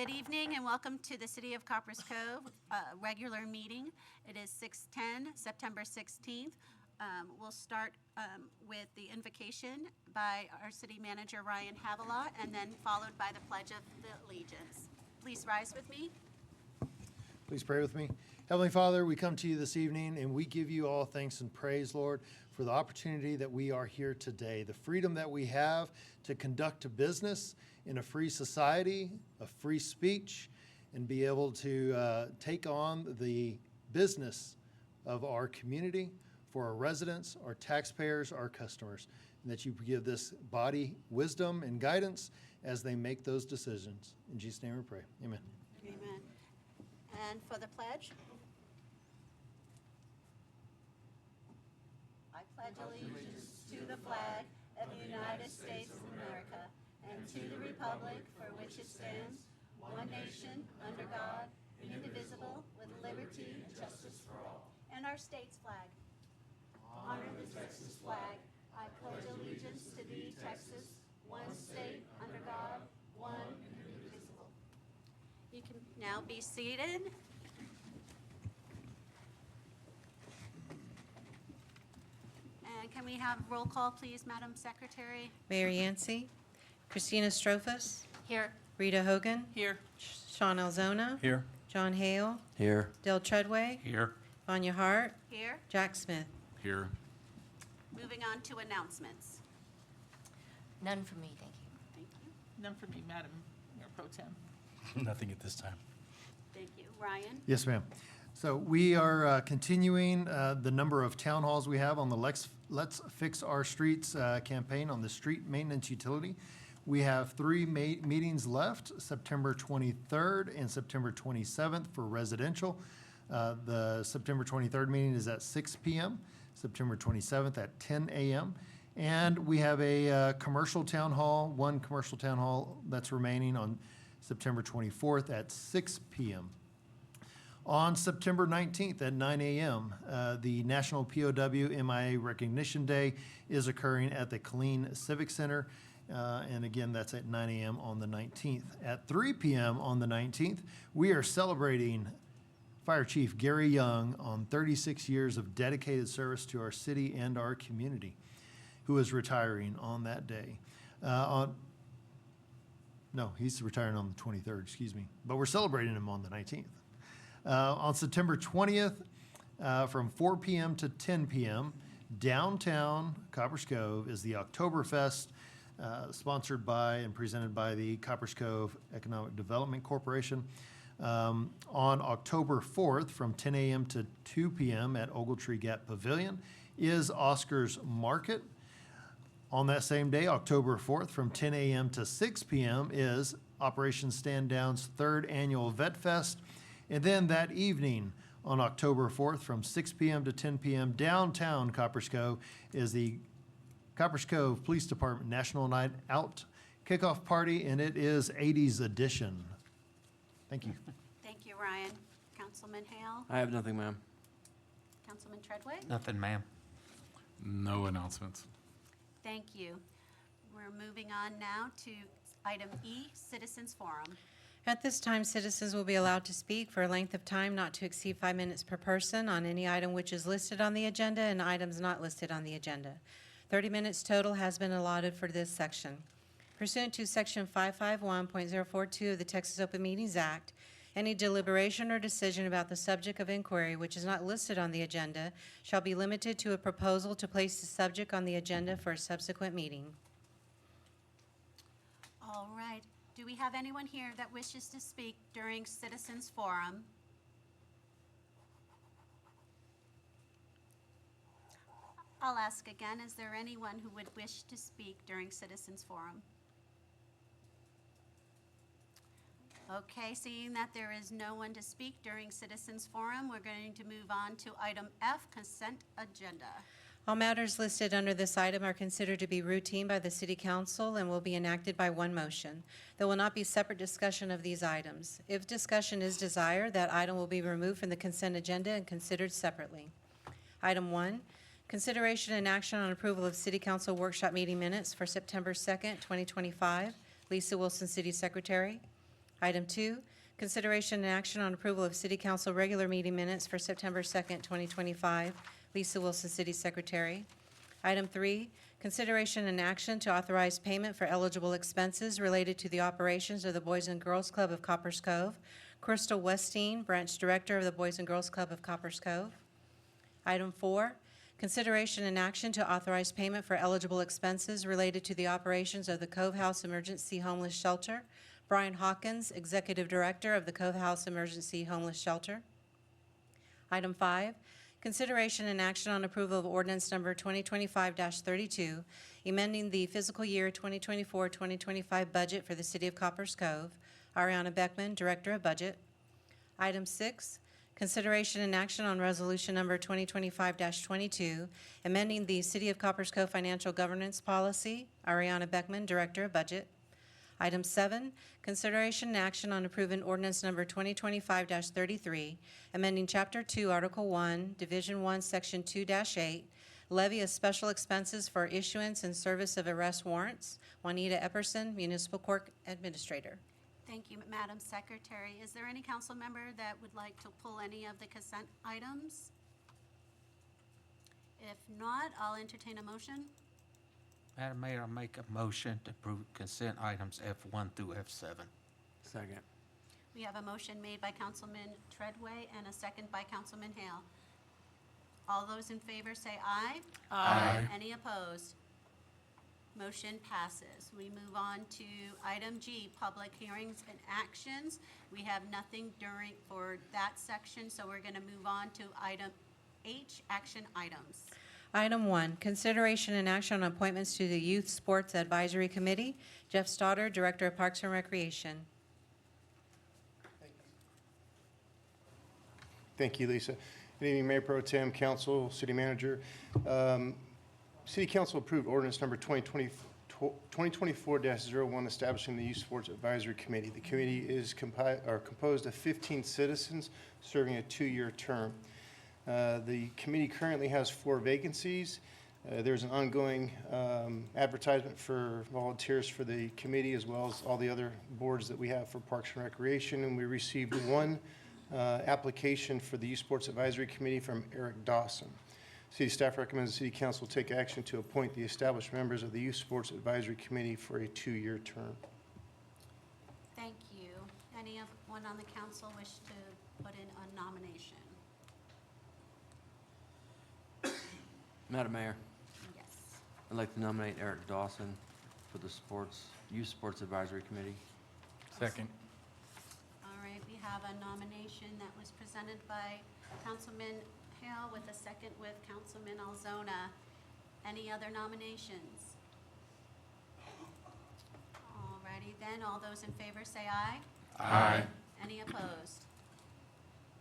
Good evening and welcome to the City of Copperas Cove regular meeting. It is 6:10, September 16th. We'll start with the invocation by our city manager, Ryan Havilah, and then followed by the Pledge of the Allegiance. Please rise with me. Please pray with me. Heavenly Father, we come to you this evening and we give you all thanks and praise, Lord, for the opportunity that we are here today, the freedom that we have to conduct a business in a free society, a free speech, and be able to take on the business of our community for our residents, our taxpayers, our customers, and that you give this body wisdom and guidance as they make those decisions. In Jesus' name we pray. Amen. Amen. And for the pledge? I pledge allegiance to the flag of the United States of America and to the republic for which it stands, one nation, under God, indivisible, with liberty and justice for all. And our state's flag. Honor the Texas flag. I pledge allegiance to thee, Texas, one state, under God, one indivisible. You can now be seated. And can we have roll call, please, Madam Secretary? Mayor Yancey, Christina Strophus, Here. Rita Hogan, Here. Sean Alzona, Here. John Hale, Here. Dale Treadway, Here. Vanya Hart, Here. Jack Smith. Here. Moving on to announcements. None for me, thank you. Thank you. None for me, Madam Mayor Pro Tem. Nothing at this time. Thank you. Ryan? Yes, ma'am. So we are continuing the number of town halls we have on the Let's Fix Our Streets campaign on the street maintenance utility. We have three meetings left, September 23rd and September 27th for residential. The September 23rd meeting is at 6 p.m., September 27th at 10 a.m. And we have a commercial town hall, one commercial town hall that's remaining on September 24th at 6 p.m. On September 19th at 9 a.m., the National POW MIA Recognition Day is occurring at the Killeen Civic Center. And again, that's at 9 a.m. on the 19th. At 3 p.m. on the 19th, we are celebrating Fire Chief Gary Young on 36 years of dedicated service to our city and our community, who is retiring on that day. No, he's retiring on the 23rd, excuse me. But we're celebrating him on the 19th. On September 20th, from 4 p.m. to 10 p.m., downtown Copperas Cove is the Oktoberfest, sponsored by and presented by the Copperas Cove Economic Development Corporation. On October 4th, from 10 a.m. to 2 p.m. at Ogletree Gap Pavilion is Oscar's Market. On that same day, October 4th, from 10 a.m. to 6 p.m. is Operation Stand Down's third annual Vet Fest. And then that evening, on October 4th, from 6 p.m. to 10 p.m., downtown Copperas Cove is the Copperas Cove Police Department National Night Out kickoff party, and it is 80s edition. Thank you. Thank you, Ryan. Councilman Hale? I have nothing, ma'am. Councilman Treadway? Nothing, ma'am. No announcements. Thank you. We're moving on now to item E, Citizens Forum. At this time, citizens will be allowed to speak for a length of time not to exceed 5 minutes per person on any item which is listed on the agenda and items not listed on the agenda. 30 minutes total has been allotted for this section. Pursuant to Section 551.042 of the Texas Open Meetings Act, any deliberation or decision about the subject of inquiry which is not listed on the agenda shall be limited to a proposal to place the subject on the agenda for a subsequent meeting. All right. Do we have anyone here that wishes to speak during Citizens Forum? I'll ask again, is there anyone who would wish to speak during Citizens Forum? Okay, seeing that there is no one to speak during Citizens Forum, we're going to move on to item F, Consent Agenda. All matters listed under this item are considered to be routine by the City Council and will be enacted by one motion. There will not be separate discussion of these items. If discussion is desired, that item will be removed from the consent agenda and considered separately. Item 1, consideration and action on approval of City Council workshop meeting minutes for September 2nd, 2025. Lisa Wilson, City Secretary. Item 2, consideration and action on approval of City Council regular meeting minutes for September 2nd, 2025. Lisa Wilson, City Secretary. Item 3, consideration and action to authorize payment for eligible expenses related to the operations of the Boys and Girls Club of Coppers Cove. Crystal Westeen, Branch Director of the Boys and Girls Club of Coppers Cove. Item 4, consideration and action to authorize payment for eligible expenses related to the operations of the Cove House Emergency Homeless Shelter. Brian Hawkins, Executive Director of the Cove House Emergency Homeless Shelter. Item 5, consideration and action on approval of ordinance number 2025-32, amending the fiscal year 2024-2025 budget for the City of Coppers Cove. Ariana Beckman, Director of Budget. Item 6, consideration and action on resolution number 2025-22, amending the City of Coppers Cove financial governance policy. Ariana Beckman, Director of Budget. Item 7, consideration and action on approving ordinance number 2025-33, amending Chapter 2, Article 1, Division 1, Section 2-8, levy of special expenses for issuance and service of arrest warrants. Juanita Epperson, Municipal Court Administrator. Thank you, Madam Secretary. Is there any council member that would like to pull any of the consent items? If not, I'll entertain a motion. Madam Mayor, I make a motion to approve consent items F1 through F7. Second. We have a motion made by Councilman Treadway and a second by Councilman Hale. All those in favor say aye. Aye. Any opposed? Motion passes. We move on to item G, public hearings and actions. We have nothing for that section, so we're going to move on to item H, action items. Item 1, consideration and action on appointments to the Youth Sports Advisory Committee. Jeff Stoddard, Director of Parks and Recreation. Thank you, Lisa. Good evening, Mayor Pro Tem, Council, City Manager. City Council approved ordinance number 2024-01 establishing the Youth Sports Advisory Committee. The committee is composed of 15 citizens serving a 2-year term. The committee currently has 4 vacancies. There's an ongoing advertisement for volunteers for the committee as well as all the other boards that we have for Parks and Recreation. And we received 1 application for the Youth Sports Advisory Committee from Eric Dawson. City staff recommends the City Council take action to appoint the established members of the Youth Sports Advisory Committee for a 2-year term. Thank you. Anyone on the council wish to put in a nomination? Madam Mayor, Yes. I'd like to nominate Eric Dawson for the Youth Sports Advisory Committee. Second. All right, we have a nomination that was presented by Councilman Hale with a second with Councilman Alzona. Any other nominations? All righty then, all those in favor say aye. Aye. Any opposed?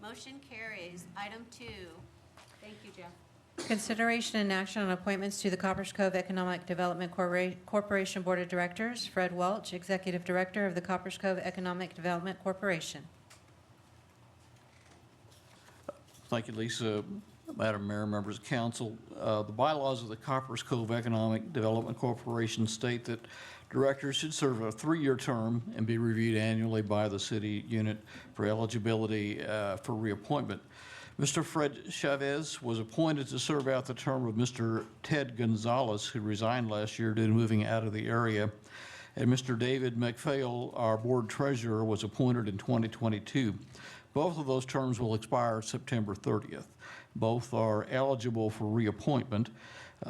Motion carries. Item 2. Thank you, Jeff. Consideration and action on appointments to the Coppers Cove Economic Development Corporation Board of Directors. Fred Welch, Executive Director of the Coppers Cove Economic Development Corporation. Thank you, Lisa. Madam Mayor, members of council. The bylaws of the Coppers Cove Economic Development Corporation state that directors should serve a 3-year term and be reviewed annually by the city unit for eligibility for reappointment. Mr. Fred Chavez was appointed to serve out the term of Mr. Ted Gonzalez, who resigned last year due to moving out of the area. And Mr. David McPhail, our board treasurer, was appointed in 2022. Both of those terms will expire September 30th. Both are eligible for reappointment.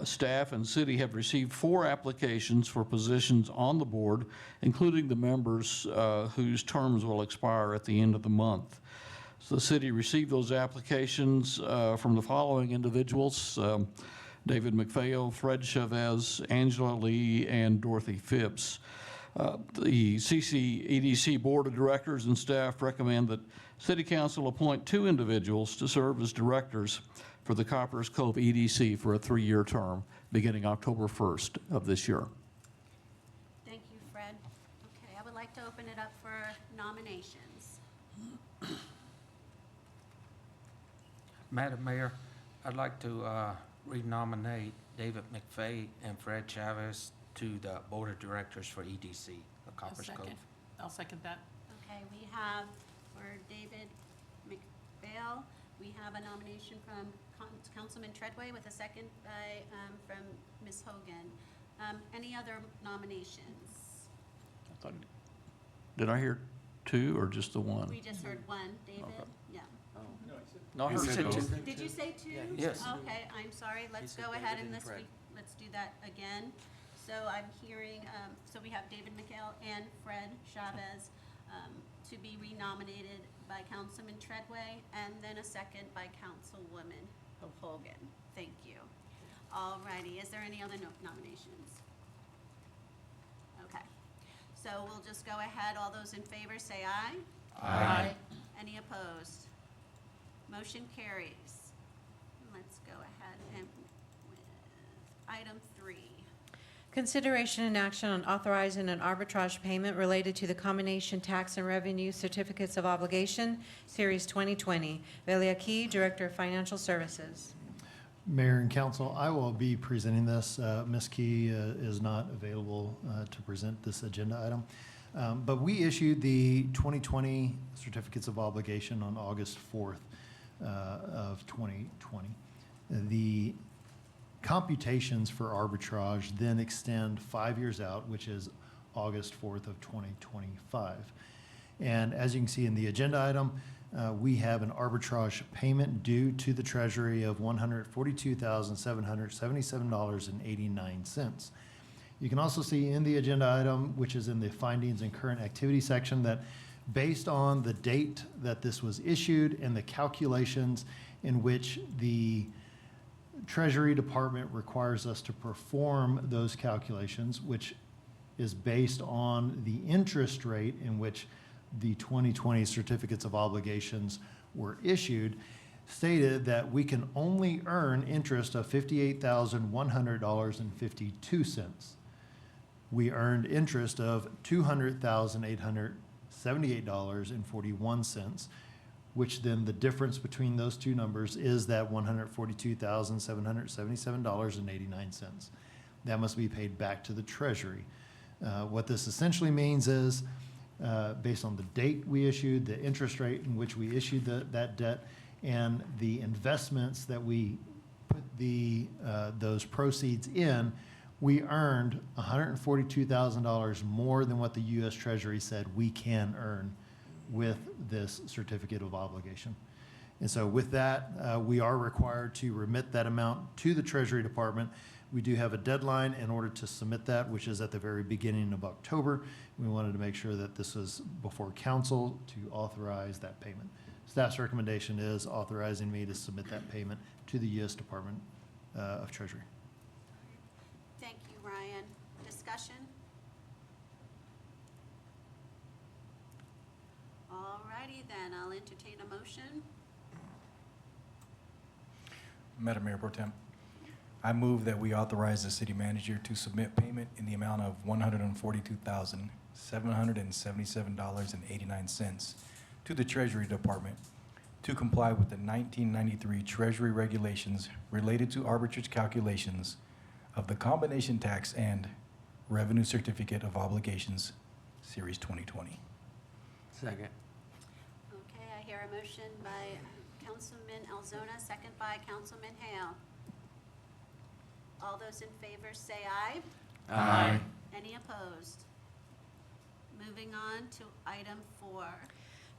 Staff and city have received 4 applications for positions on the board, including the members whose terms will expire at the end of the month. So the city received those applications from the following individuals: David McPhail, Fred Chavez, Angela Lee, and Dorothy Phipps. The CCEDC Board of Directors and staff recommend that City Council appoint 2 individuals to serve as directors for the Coppers Cove EDC for a 3-year term beginning October 1st of this year. Thank you, Fred. Okay, I would like to open it up for nominations. Madam Mayor, I'd like to renominate David McFay and Fred Chavez to the Board of Directors for EDC of Coppers Cove. I'll second that. Okay, we have for David McPhail, we have a nomination from Councilman Treadway with a second by, from Ms. Hogan. Any other nominations? Did I hear two or just the one? We just heard one, David, Okay. yeah. No, I You heard said two. both. Did you say two? Yes. Okay, I'm sorry, let's said go ahead David and and Fred. let's do that again. So I'm hearing, so we have David McHale and Fred Chavez to be renominated by Councilman Treadway, and then a second by Councilwoman Hogan. Thank you. All righty, is there any other nominations? Okay, so we'll just go ahead, all those in favor say aye. Aye. Any opposed? Motion carries. Let's go ahead and with item 3. Consideration and action on authorizing an arbitrage payment related to the combination tax and revenue certificates of obligation, Series 2020. Velia Key, Director of Financial Services. Mayor and council, I will be presenting this. Ms. Key is not available to present this agenda item. But we issued the 2020 certificates of obligation on August 4th of 2020. The computations for arbitrage then extend 5 years out, which is August 4th of 2025. And as you can see in the agenda item, we have an arbitrage payment due to the Treasury of $142,777.89. You can also see in the agenda item, which is in the findings and current activity section, that based on the date that this was issued and the calculations in which the Treasury Department requires us to perform those calculations, which is based on the interest rate in which the 2020 certificates of obligations were issued, stated that we can only earn interest of $58,100.52. We earned interest of $200,878.41, which then the difference between those two numbers is that $142,777.89. That must be paid back to the Treasury. What this essentially means is, based on the date we issued, the interest rate in which we issued that debt, and the investments that we put those proceeds in, we earned $142,000 more than what the U.S. Treasury said we can earn with this certificate of obligation. And so with that, we are required to remit that amount to the Treasury Department. We do have a deadline in order to submit that, which is at the very beginning of October. We wanted to make sure that this was before council to authorize that payment. Staff's recommendation is authorizing me to submit that payment to the U.S. Department of Treasury. Thank you, Ryan. Discussion? All righty then, I'll entertain a motion. Madam Mayor Pro Tem, I move that we authorize the city manager to submit payment in the amount of $142,777.89 to the Treasury Department to comply with the 1993 Treasury regulations related to arbitrage calculations of the combination tax and revenue certificate of obligations, Series 2020. Second. Okay, I hear a motion by Councilman Alzona, second by Councilman Hale. All those in favor say aye. Aye. Any opposed? Moving on to item 4.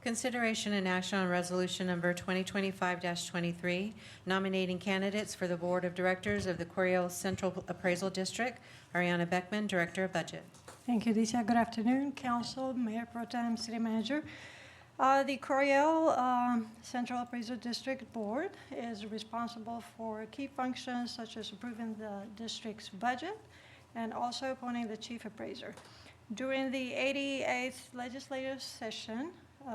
Consideration and action on resolution number 2025-23, nominating candidates for the Board of Directors of the Coriel Central Appraisal District. Ariana Beckman, Director of Budget. Thank you, Lisa. Good afternoon, Council, Mayor Pro Tem, City Manager. The Coriel Central Appraisal District Board is responsible for key functions such as approving the district's budget and also appointing the chief appraiser. During the 88th legislative session,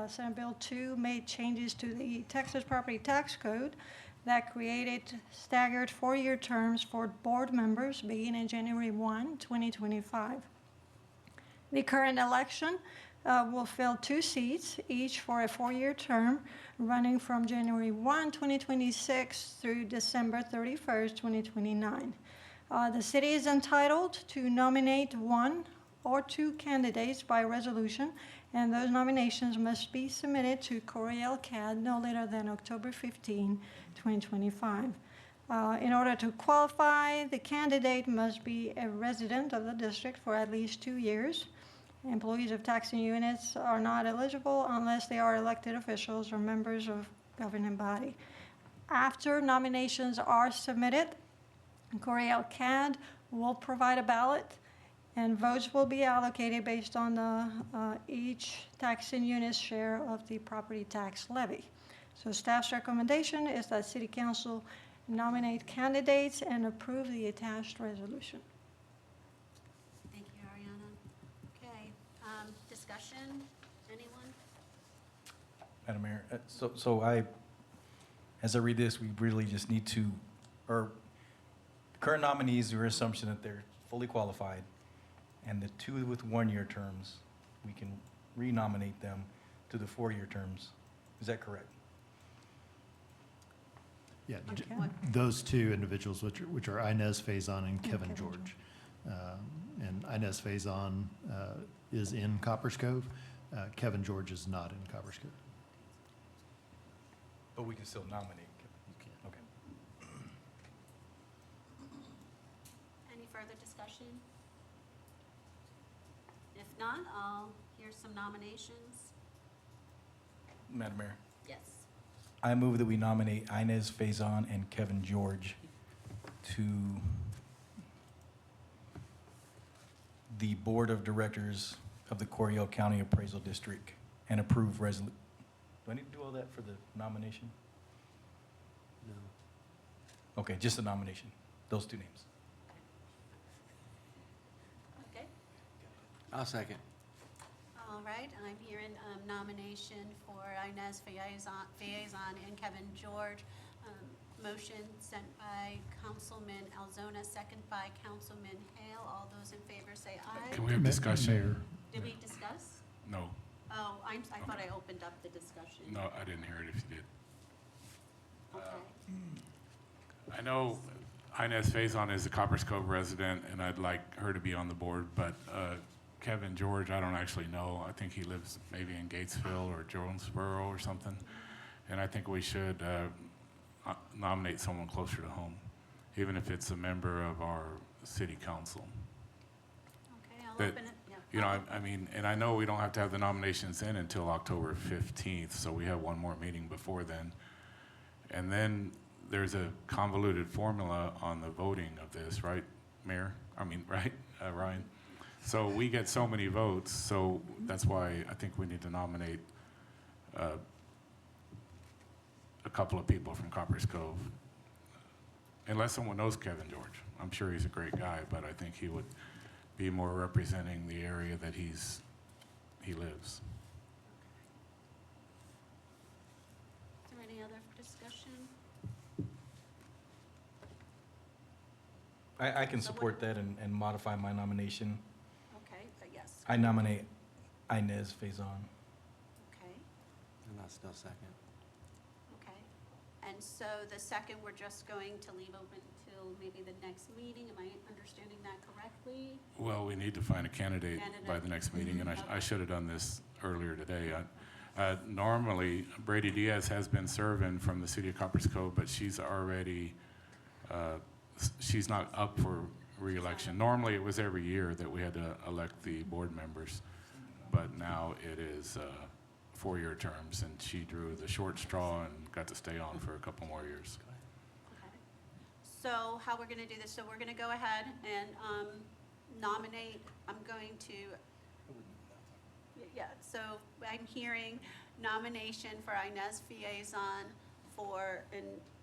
Senate Bill 2 made changes to the Texas Property Tax Code that created staggered 4-year terms for board members beginning January 1, 2025. The current election will fill 2 seats, each for a 4-year term, running from January 1, 2026 through December 31st, 2029. The city is entitled to nominate one or 2 candidates by resolution, and those nominations must be submitted to Coriel CAD no later than October 15, 2025. In order to qualify, the candidate must be a resident of the district for at least 2 years. Employees of taxing units are not eligible unless they are elected officials or members of governing body. After nominations are submitted, Coriel CAD will provide a ballot, and votes will be allocated based on each taxing unit's share of the property tax levy. So staff's recommendation is that City Council nominate candidates and approve the attached resolution. Thank you, Ariana. Okay, discussion, anyone? Madam Mayor, as I read this, we really just need to, our current nominees, your assumption that they're fully qualified, and the 2 with 1-year terms, we can renominate them to the 4-year terms. Is that correct? Yeah, Okay. those 2 individuals, which are Inez Faison and Kevin Kevin George. And Inez Faison is in Copperas Cove. Kevin George is not in Copperas Cove. But we can still nominate. Okay. Any further discussion? If not, I'll hear some nominations. Madam Mayor, Yes. I move that we nominate Inez Faison and Kevin George to the Board of Directors of the Coriel County Appraisal District and approve resolution. Do I need to do all that for the nomination? No. Okay, just the nomination, those 2 names. Okay, I'll second. all right, I'm hearing nomination for Inez Faison and Kevin George. Motion sent by Councilman Alzona, second by Councilman Hale. All those in favor say aye. Can we have discussion? Mayor. Did we discuss? No, Oh, I thought I opened up the discussion. no, I didn't hear it if you did. Okay. I know Inez Faison is a Copperas Cove resident, and I'd like her to be on the board, but Kevin George, I don't actually know. I think he lives maybe in Gatesville or Jonesboro or something. And I think we should nominate someone closer to home, even if it's a member of our city council. Okay, I'll That- open it, yeah. You know, I mean, and I know we don't have to have the nominations in until October 15th, so we have one more meeting before then. And then there's a convoluted formula on the voting of this, right, Mayor? I mean, right, Ryan? So we get so many votes, so that's why I think we need to nominate a couple of people from Copperas Cove. Unless someone knows Kevin George. I'm sure he's a great guy, but I think he would be more representing the area that he lives. Is there any other discussion? I can support that and modify my nomination. Okay, yes, I nominate Inez Faison. okay, And I'll still second. okay. And so the second, we're just going to leave open till maybe the next meeting. Am I understanding that correctly? Well, we need to find a candidate by the next meeting, and I should have done this earlier today. Normally, Brady Diaz has been serving from the city of Copperas Cove, but she's already, she's not up for reelection. Normally, it was every year that we had to elect the board members, but now it is 4-year terms, and she drew the short straw and got to stay on for a couple more years. Okay. So how we're going to do this, so we're going to go ahead and nominate, I'm going to, yeah, so I'm hearing nomination for Inez Faison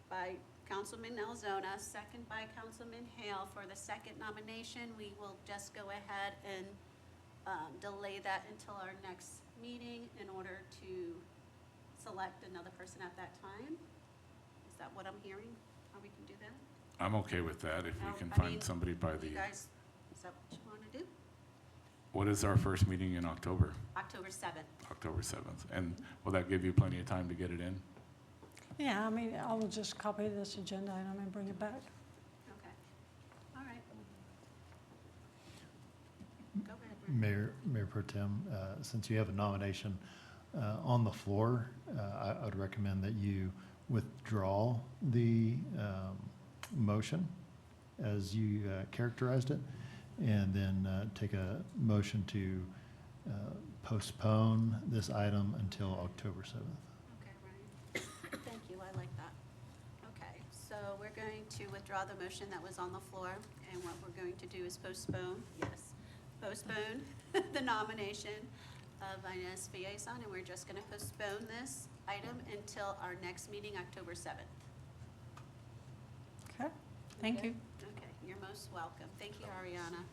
by Councilman Alzona, second by Councilman Hale. For the second nomination, we will just go ahead and delay that until our next meeting in order to select another person at that time. Is that what I'm hearing? How we can do that? I'm okay with that if we can I mean, find somebody by the, You guys, is that what you want to do? what is our first meeting in October? October 7th. October 7th. And will that give you plenty of time to get it in? Yeah, I mean, I will just copy this agenda item and bring it back. Okay. All right. Go ahead, Rick. Mayor Pro Tem, since you have a nomination on the floor, I would recommend that you withdraw the motion as you characterized it, and then take a motion to postpone this item until October 7th. Okay, Ryan. Thank you, I like that. Okay, so we're going to withdraw the motion that was on the floor, and what we're going to do is postpone the nomination of Inez Villazon, and we're just gonna postpone this item until our next meeting, October 7th. Okay, thank you. Okay, you're most welcome. Thank you, Ariana.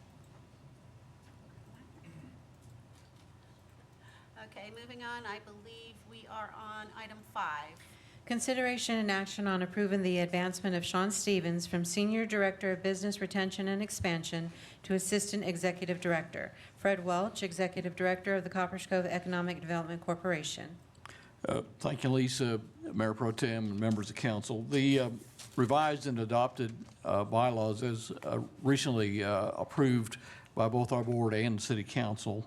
Okay, moving on, I believe we are on item 5. Consideration and action on approving the advancement of Sean Stevens from Senior Director of Business Retention and Expansion to Assistant Executive Director. Fred Welch, Executive Director of the Copperas Cove Economic Development Corporation. Thank you, Lisa, Mayor Pro Tem, and members of council. The revised and adopted bylaws, as recently approved by both our board and city council,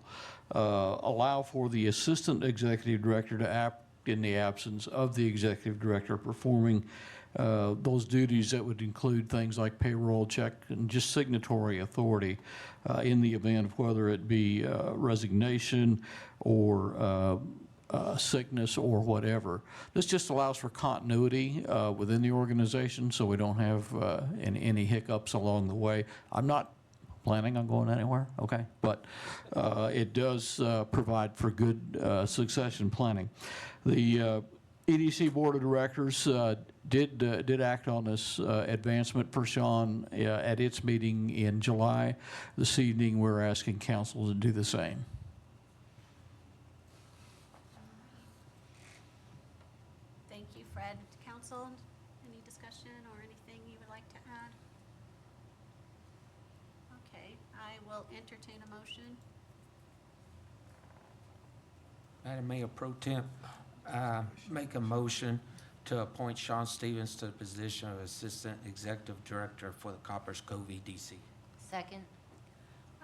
allow for the assistant executive director to act in the absence of the executive director performing those duties that would include things like payroll check and just signatory authority in the event of whether it be resignation or sickness or whatever. This just allows for continuity within the organization so we don't have any hiccups along the way. I'm not planning on going anywhere, okay? But it does provide for good succession planning. The EDC Board of Directors did act on this advancement for Sean at its meeting in July. This evening, we're asking council to do the same. Thank you, Fred. Council, any discussion or anything you would like to add? Okay, I will entertain a motion. Madam Mayor Pro Tem, make a motion to appoint Sean Stevens to the position of Assistant Executive Director for the Copperas Cove EDC. Second?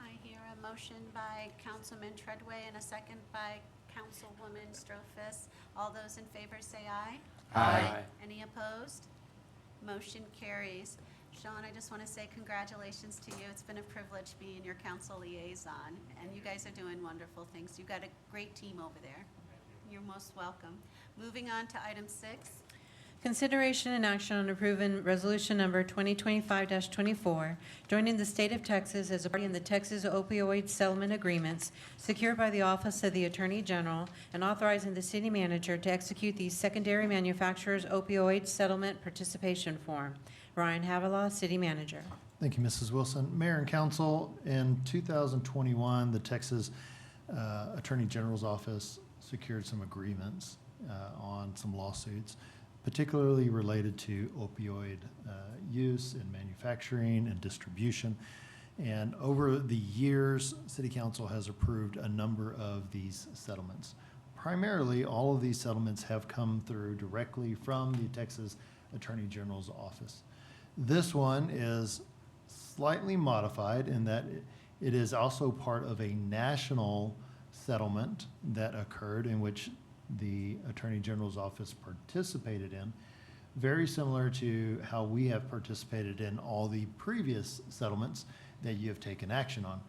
I hear a motion by Councilman Treadway and a second by Councilwoman Strophus. All those in favor say aye. Aye. Any opposed? Motion carries. Sean, I just want to say congratulations to you. It's been a privilege being your council liaison, and you guys are doing wonderful things. You've got a great team over there. You're most welcome. Moving on to item 6. Consideration and action on approving resolution number 2025-24, joining the state of Texas as a party in the Texas opioid settlement agreements secured by the Office of the Attorney General and authorizing the city manager to execute the secondary manufacturer's opioid settlement participation form. Ryan Havilah, City Manager. Thank you, Mrs. Wilson. Mayor and council, in 2021, the Texas Attorney General's Office secured some agreements on some lawsuits, particularly related to opioid use in manufacturing and distribution. And over the years, City Council has approved a number of these settlements. Primarily, all of these settlements have come through directly from the Texas Attorney General's office. This one is slightly modified in that it is also part of a national settlement that occurred in which the Attorney General's office participated in, very similar to how we have participated in all the previous settlements that you have taken action on.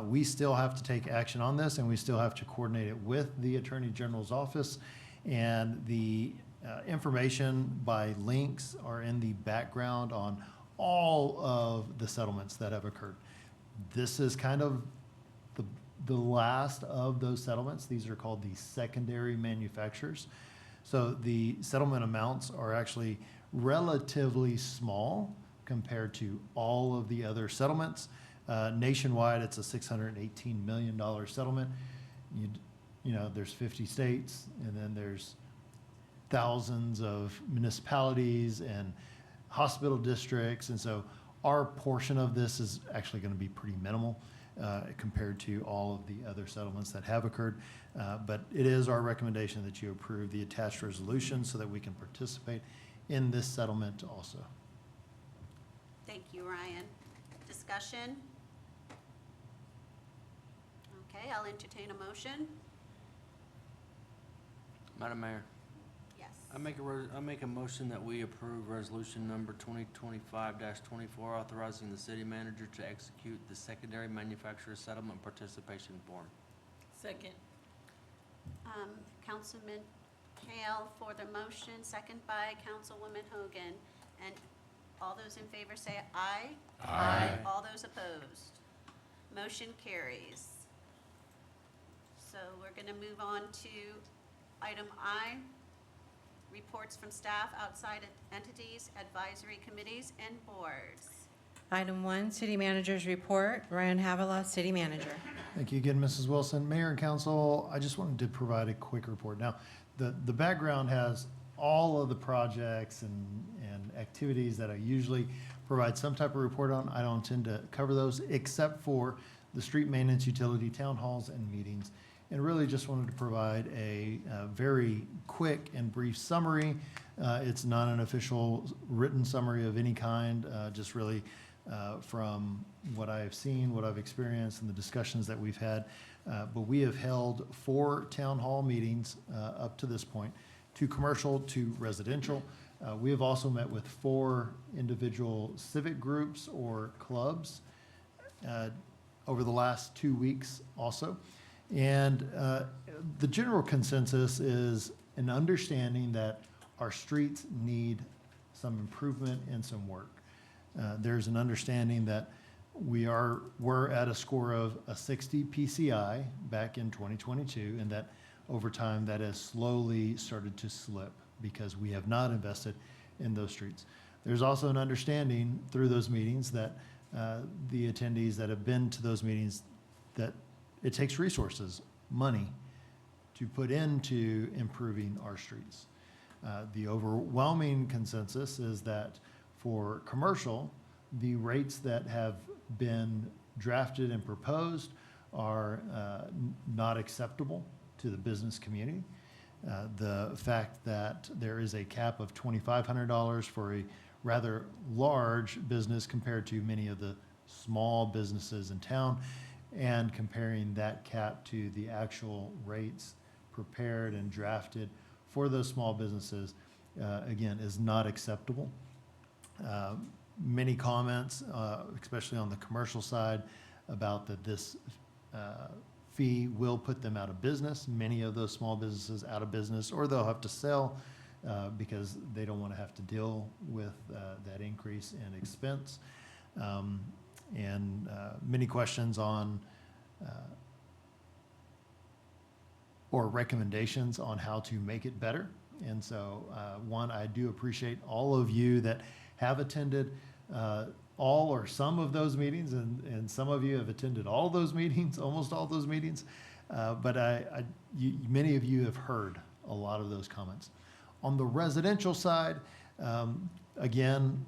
We still have to take action on this, and we still have to coordinate it with the Attorney General's office, and the information by links are in the background on all of the settlements that have occurred. This is kind of the last of those settlements. These are called the secondary manufacturers. So the settlement amounts are actually relatively small compared to all of the other settlements. Nationwide, it's a $618 million settlement. You know, there's 50 states, and then there's thousands of municipalities and hospital districts. And so our portion of this is actually going to be pretty minimal compared to all of the other settlements that have occurred. But it is our recommendation that you approve the attached resolution so that we can participate in this settlement also. Thank you, Ryan. Discussion? Okay, I'll entertain a motion. Madam Mayor, Yes. I make a motion that we approve resolution number 2025-24, authorizing the city manager to execute the secondary manufacturer settlement participation form. Second. Councilman Hale for the motion, second by Councilwoman Hogan. And all those in favor say aye. Aye. All those opposed. Motion carries. So we're going to move on to item I, reports from staff, outside entities, advisory committees, and boards. Item 1, City Manager's Report. Ryan Havilah, City Manager. Thank you again, Mrs. Wilson. Mayor and council, I just wanted to provide a quick report. Now, the background has all of the projects and activities that I usually provide some type of report on. I don't intend to cover those except for the street maintenance, utility, town halls, and meetings. And really just wanted to provide a very quick and brief summary. It's not an official written summary of any kind, just really from what I have seen, what I've experienced, and the discussions that we've had. But we have held 4 town hall meetings up to this point, 2 commercial, 2 residential. We have also met with 4 individual civic groups or clubs over the last 2 weeks also. And the general consensus is an understanding that our streets need some improvement and some work. There's an understanding that we're at a score of a 60 PCI back in 2022, and that over time that has slowly started to slip because we have not invested in those streets. There's also an understanding through those meetings that the attendees that have been to those meetings, that it takes resources, money, to put into improving our streets. The overwhelming consensus is that for commercial, the rates that have been drafted and proposed are not acceptable to the business community. The fact that there is a cap of $2,500 for a rather large business compared to many of the small businesses in town, and comparing that cap to the actual rates prepared and drafted for those small businesses, again, is not acceptable. Many comments, especially on the commercial side, about that this fee will put them out of business, many of those small businesses out of business, or they'll have to sell because they don't want to have to deal with that increase in expense. And many questions on or recommendations on how to make it better. And so, one, I do appreciate all of you that have attended all or some of those meetings, and some of you have attended all those meetings, almost all those meetings. But many of you have heard a lot of those comments. On the residential side, again,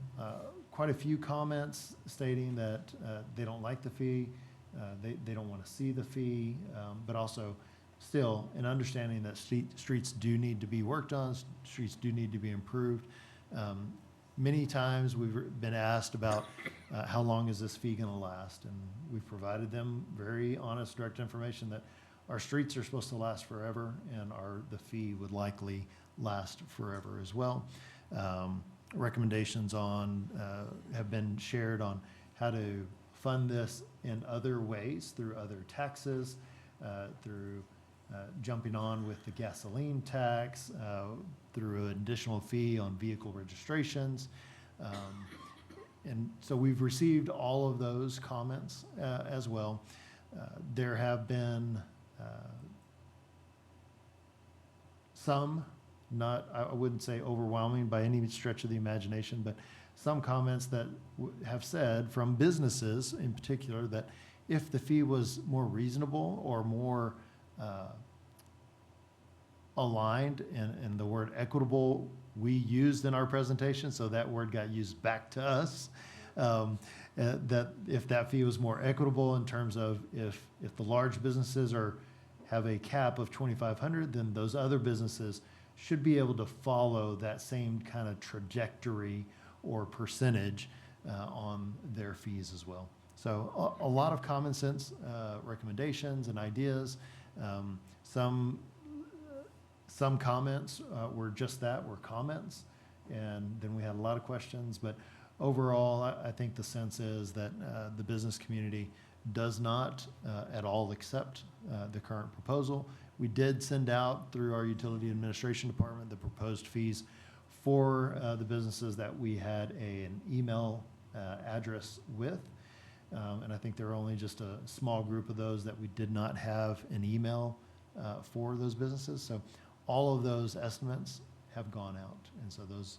quite a few comments stating that they don't like the fee, they don't want to see the fee, but also still an understanding that streets do need to be worked on, streets do need to be improved. Many times we've been asked about how long is this fee going to last, and we've provided them very honest, direct information that our streets are supposed to last forever, and the fee would likely last forever as well. Recommendations have been shared on how to fund this in other ways, through other taxes, through jumping on with the gasoline tax, through an additional fee on vehicle registrations. And so we've received all of those comments as well. There have been some, I wouldn't say overwhelming by any stretch of the imagination, but some comments that have said from businesses in particular that if the fee was more reasonable or more aligned, and the word equitable we used in our presentation, so that word got used back to us, that if that fee was more equitable in terms of if the large businesses have a cap of $2,500, then those other businesses should be able to follow that same kind of trajectory or percentage on their fees as well. So a lot of common sense recommendations and ideas. Some comments were just that, were comments. And then we had a lot of questions. But overall, I think the sense is that the business community does not at all accept the current proposal. We did send out through our utility administration department the proposed fees for the businesses that we had an email address with. And I think there were only just a small group of those that we did not have an email for those businesses. So all of those estimates have gone out. And so those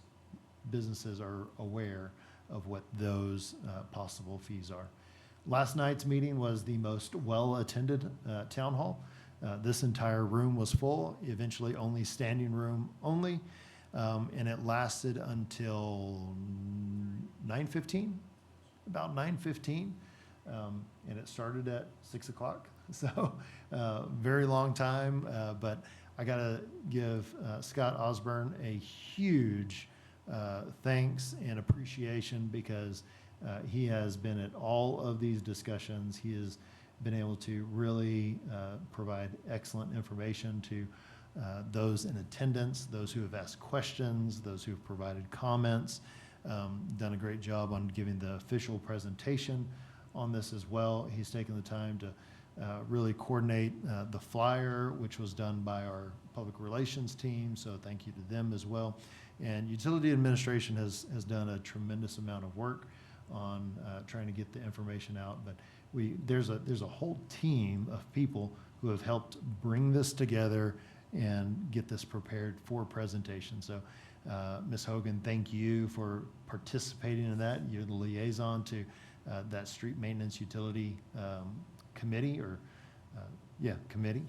businesses are aware of what those possible fees are. Last night's meeting was the most well-attended town hall. This entire room was full, eventually only standing room only, and it lasted until 9:15, about 9:15, and it started at 6 o'clock. So very long time, but I gotta give Scott Osborne a huge thanks and appreciation because he has been at all of these discussions. He has been able to really provide excellent information to those in attendance, those who have asked questions, those who have provided comments, done a great job on giving the official presentation on this as well. He's taken the time to really coordinate the flyer, which was done by our public relations team, so thank you to them as well. And utility administration has done a tremendous amount of work on trying to get the information out, but there's a whole team of people who have helped bring this together and get this prepared for presentation. So Ms. Hogan, thank you for participating in that. You're the liaison to that street maintenance utility committee committee.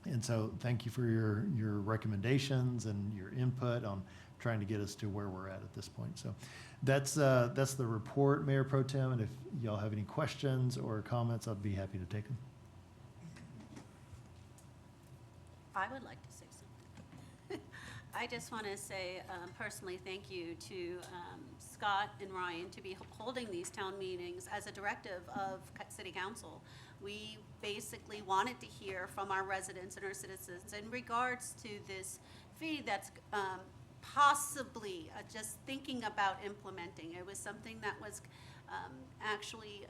And so thank you for your recommendations and your input on trying to get us to where we're at this point. So that's the report, Mayor Pro Tem, and if y'all have any questions or comments, I'd be happy to take them. I would like to say something. I just want to say personally thank you to Scott and Ryan to be holding these town meetings as a directive of City Council. We basically wanted to hear from our residents and our citizens in regards to this fee that's possibly just thinking about implementing. It was something that was actually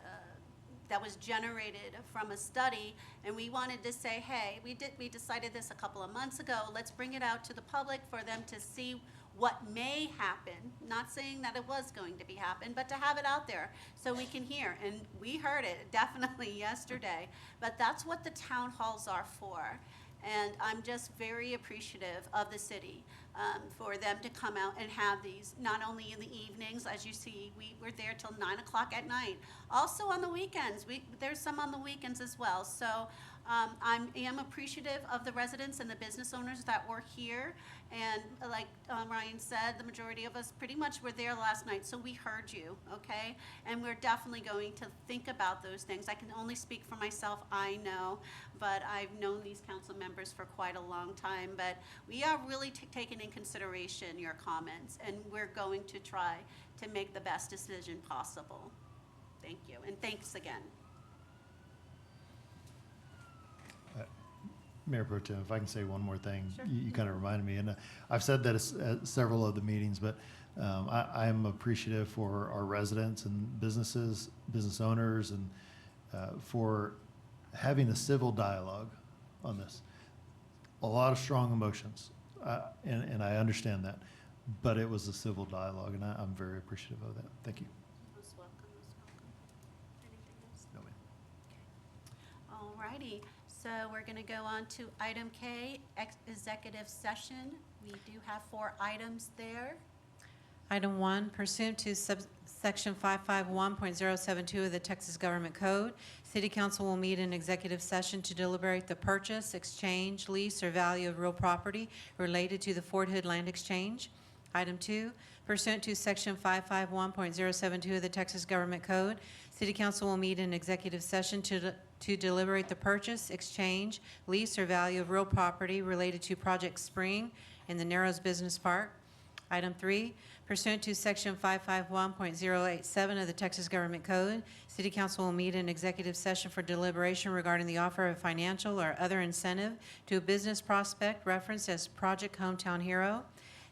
that was generated from a study, and we wanted to say, hey, we decided this a couple of months ago. Let's bring it out to the public for them to see what may happen. Not saying that it was going to be happen, but to have it out there so we can hear. And we heard it definitely yesterday, but that's what the town halls are for. And I'm just very appreciative of the city for them to come out and have these, not only in the evenings, as you see, we were there till 9 o'clock at night. Also on the weekends, there's some on the weekends as well. So I am appreciative of the residents and the business owners that were here. And like Ryan said, the majority of us pretty much were there last night, so we heard you, okay? And we're definitely going to think about those things. I can only speak for myself, I know, but I've known these council members for quite a long time. But we are really taking in consideration your comments, and we're going to try to make the best decision possible. Thank you, and thanks again. Mayor Pro Tem, if I can say one more thing. Sure. You kind of reminded me, and I've said that at several of the meetings, but I am appreciative for our residents and business owners, and for having a civil dialogue on this. A lot of strong emotions, and I understand that, but it was a civil dialogue, and I'm very appreciative of that. Thank you. Most welcome, most welcome. Anything else? No, ma'am. All righty, so we're going to go on to item K, executive session. We do have 4 items there. Item 1, pursuant to Section 551.072 of the Texas Government Code, City Council will meet in executive session to deliberate the purchase, exchange, lease, or value of real property related to the Fort Hood Land Exchange. Item 2, pursuant to Section 551.072 of the Texas Government Code, City Council will meet in executive session to deliberate the purchase, exchange, lease, or value of real property related to Project Spring in the Narrows Business Park. Item 3, pursuant to Section 551.087 of the Texas Government Code, City City Council will meet in executive session for deliberation regarding the offer of financial or other incentive to a business prospect referenced as Project Hometown Hero.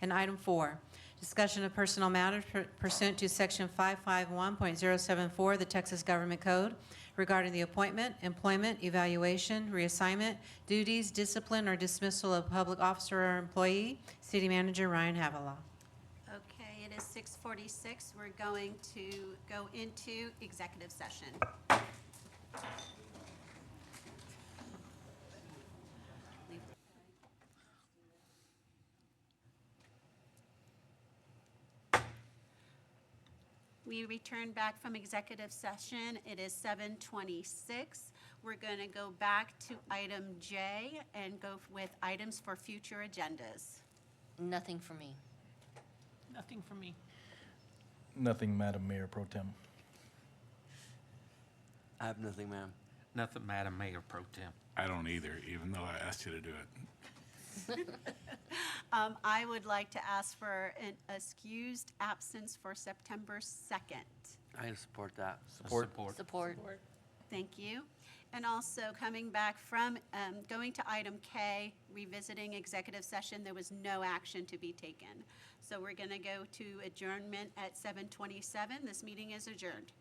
And item 4, discussion of personnel matters pursuant to Section 551.074 of the Texas Government Code regarding the appointment, employment, evaluation, reassignment, duties, discipline, or dismissal of public officer or employee. City Manager Ryan Havilah. Okay, it is 6:46. We're going to go into executive session. We return back from executive session. It is 7:26. We're going to go back to item J and go with items for future agendas. Nothing for me. Nothing for me. Nothing, Madam Mayor Pro Tem. I have nothing, ma'am. Nothing, Madam Mayor Pro Tem. I don't either, even though I asked you to do it. I would like to ask for an excused absence for September 2nd. I support that. Support. Support. Thank you. And also coming back from, going to item K, revisiting executive session, there was no action to be taken. So we're going to go to adjournment at 7:27. This meeting is adjourned.